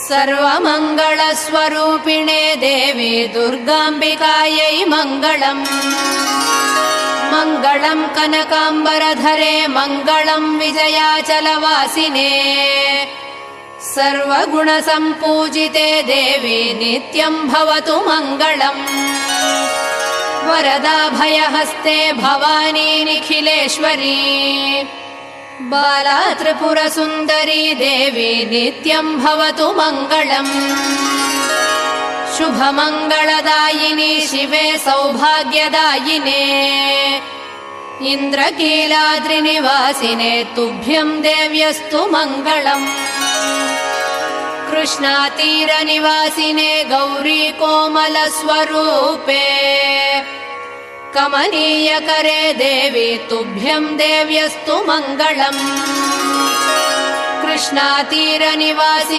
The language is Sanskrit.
सर्वमङ्गलस्वरूपिणे देवी दुर्गाम्बिकायै मङ्गलम्। मङ्गलम् कनकाम्बरधरे मङ्गलम् विजयाचलवासिने। सर्वगुणसम्पूजिते देवी नित्यम् भवतु मङ्गलम्। वरदाभयहस्ते भवानी निखिलेश्वरी। बाला त्रिपुरसुन्दरी देवी नित्यम् भवतु मङ्गलम्। शुभमङ्गलदायिनी शिवे सौभाग्यदायिने। इन्द्रकीलाद्रिनिवासिने तुभ्यम् देव्यस्तु मङ्गलम्। कृष्णातीरनिवासिने गौरी कोमलस्वरूपे। कमनीयकरे देवी तुभ्यम् देव्यस्तु मङ्गलम्। कृष्णातीरनिवासिने